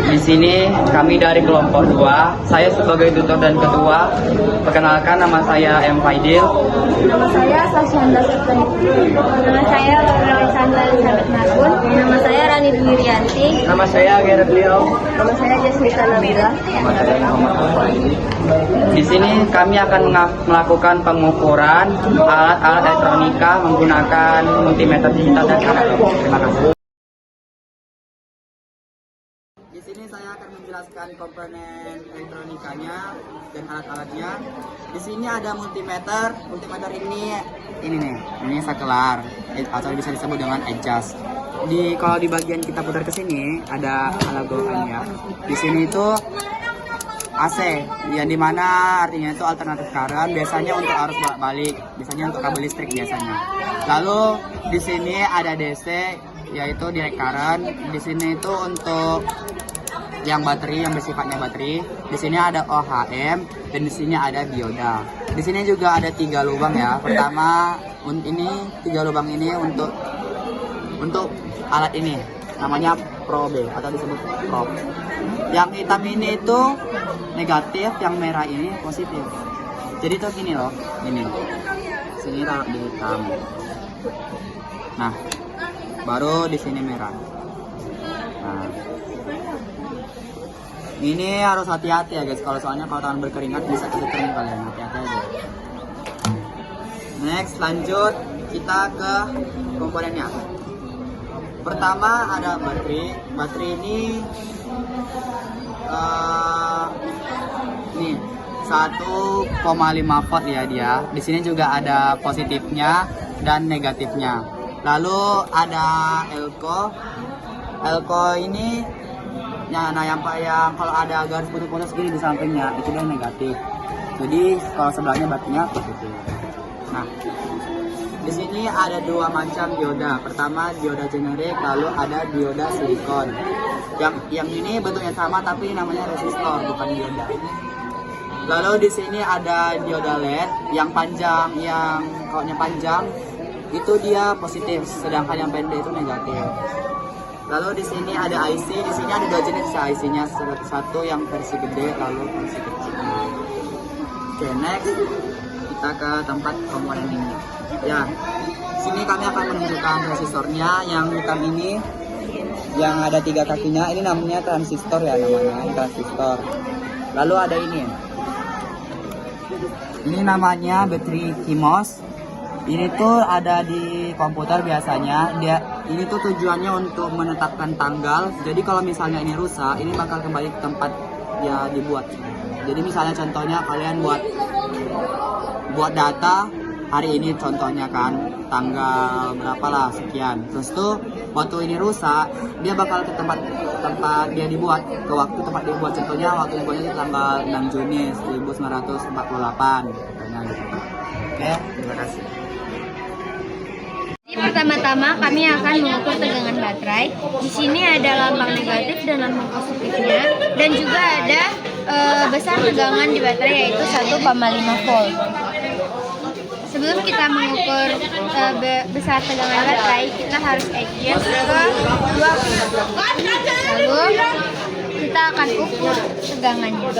Di sini kami dari kelompok 2. Saya sebagai tutor dan ketua. Perkenalkan, nama saya M. Faidil. Nama saya Sasyanda Septani. Nama saya Alexandra Elizabeth Margun. Nama saya Rani Dwi Rianti. Nama saya Gerard Liao. Nama saya Jasmita Nabila. Nama saya Muhammad Faidil. Di sini kami akan melakukan pengukuran alat-alat elektronika menggunakan multimeter digital dan analog. Terima kasih. Di sini saya akan menjelaskan komponen elektronikanya dan alat-alatnya. Di sini ada multimeter. Multimeter ini nih, ini sakelar atau bisa disebut dengan adjust. Kalau di bagian kita putar ke sini ada analogannya. Di sini itu AC, yang dimana artinya itu alternatif current, biasanya untuk arus bolak-balik, biasanya untuk kabel listrik biasanya. Lalu di sini ada DC, yaitu direct current. Di sini itu untuk yang bateri, yang bersifatnya bateri. Di sini ada OHM dan di sini ada dioda. Di sini juga ada 3 lubang ya. Pertama, ini 3 lubang ini untuk alat ini, namanya probe atau disebut probe. Yang hitam ini itu negatif, yang merah ini positif. Jadi tuh gini loh, ini. Sini taruh di hitam. Nah, baru di sini merah. Nah, ini harus hati-hati ya guys, soalnya kalau tangan berkeringat bisa kering kalian, hati-hati aja. Next, lanjut kita ke komponennya. Pertama ada baterai. Baterai ini nih 1,5 volt ya dia. Di sini juga ada positifnya dan negatifnya. Lalu ada elko. Elko ini yang kalau ada garis putus-putus gini di sampingnya itu dia negatif. Jadi kalau sebelahnya baterainya positif. Nah, di sini ada 2 macam dioda. Pertama dioda generik, lalu ada dioda silikon. Yang ini bentuknya sama tapi namanya resistor, bukan dioda. Lalu di sini ada dioda LED yang panjang, yang kaunya panjang itu dia positif, sedangkan yang pendek itu negatif. Lalu di sini ada IC, di sini ada 2 jenis IC-nya, satu yang versi gede, lalu versi kecil. Oke, next kita ke tempat komponen ini. Ya, sini kami akan menunjukkan resistornya. Yang hitam ini yang ada 3 kakinya, ini namanya transistor ya, namanya transistor. Lalu ada ini namanya baterai CMOS. Ini tuh ada di komputer biasanya. Ini tuh tujuannya untuk menetapkan tanggal. Jadi kalau misalnya ini rusak, ini bakal kembali ke tempat ya dibuat. Jadi misalnya contohnya kalian buat data hari ini, contohnya kan tanggal berapa lah sekian. Terus tuh waktu ini rusak, dia bakal ke tempat dia dibuat, ke waktu tempat dia dibuat. Contohnya waktu dibuatnya tanggal 6 Juni 1948. Contohnya gitu. Oke, terima kasih. Pertama-tama kami akan mengukur tegangan baterai. Di sini ada lambang negatif dan lambang positifnya, dan juga ada besar tegangan di baterai yaitu 1,5 volt. Sebelum kita mengukur besar tegangan baterai, kita harus adjust ke 2 volt. Lalu kita akan ukur tegangannya.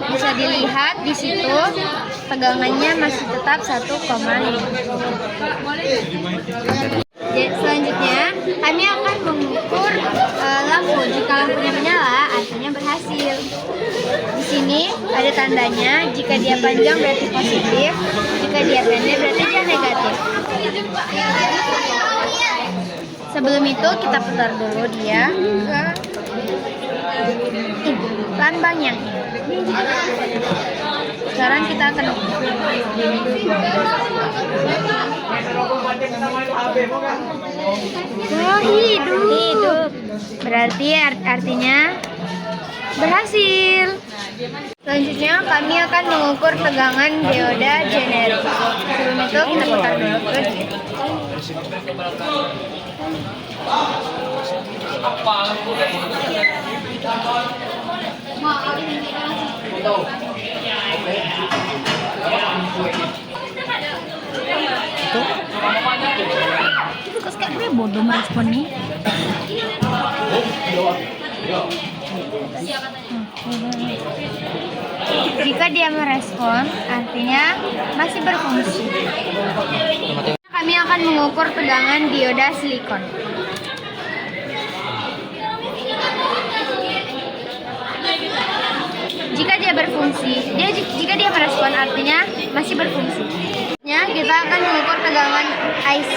Bisa dilihat di situ tegangannya masih tetap 1,5. Selanjutnya kami akan mengukur lampu. Jika lampunya menyala, artinya berhasil. Di sini ada tandanya. Jika dia panjang berarti positif, jika dia pendek berarti dia negatif. Sebelum itu kita putar dulu dia ke lambangnya. Sekarang kita akan hidup. Berarti artinya berhasil. Selanjutnya kami akan mengukur tegangan dioda generik. Sebelum itu kita putar dulu ke dia. bodoh merespon nih. Jika dia merespon, artinya masih berfungsi. Kami akan mengukur tegangan dioda silikon. Jika dia berfungsi, jika dia merespon, artinya masih berfungsi. Kita akan mengukur tegangan IC.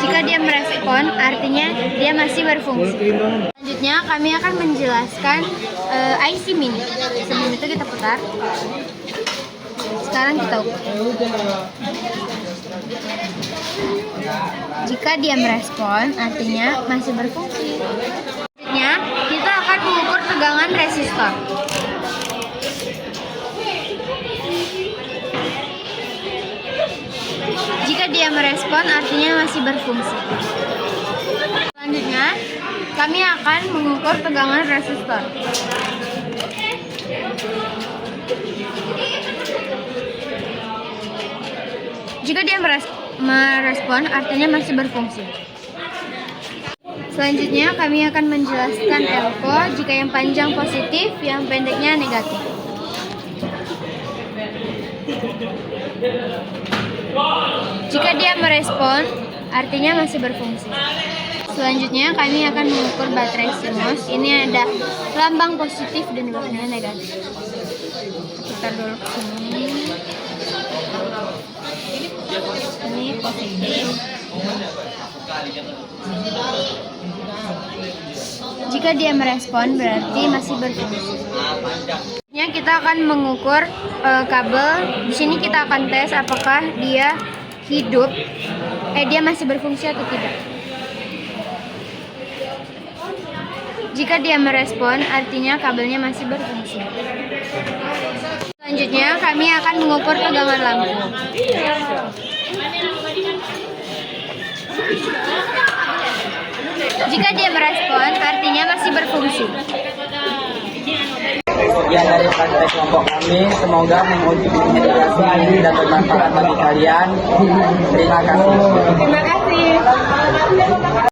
Jika dia merespon, artinya dia masih berfungsi. Selanjutnya, kami akan menjelaskan IC mini. Sebelum itu kita putar. Sekarang kita ukur. Jika dia merespon, artinya masih berfungsi. Selanjutnya, kita akan mengukur tegangan resistor. Jika dia merespon, artinya masih berfungsi. Selanjutnya, kami akan mengukur tegangan resistor. Jika dia merespon, artinya masih berfungsi. Selanjutnya, kami akan menjelaskan elko jika yang panjang positif, yang pendeknya negatif. Jika dia merespon, artinya masih berfungsi. Selanjutnya, kami akan mengukur baterai CMOS. Ini ada lambang positif dan lambangnya negatif. Putar dulu ke sini. Ini positif. Jika dia merespon, berarti masih berfungsi. Kita akan mengukur kabel. Di sini kita akan tes apakah dia hidup, dia masih berfungsi atau tidak. Jika dia merespon, artinya kabelnya masih berfungsi. Selanjutnya, kami akan mengukur tegangan lampu. Jika dia merespon, artinya masih berfungsi. Sekian dari praktek kelompok kami, semoga mengedukasi ini dan bermanfaat bagi kalian. Terima kasih.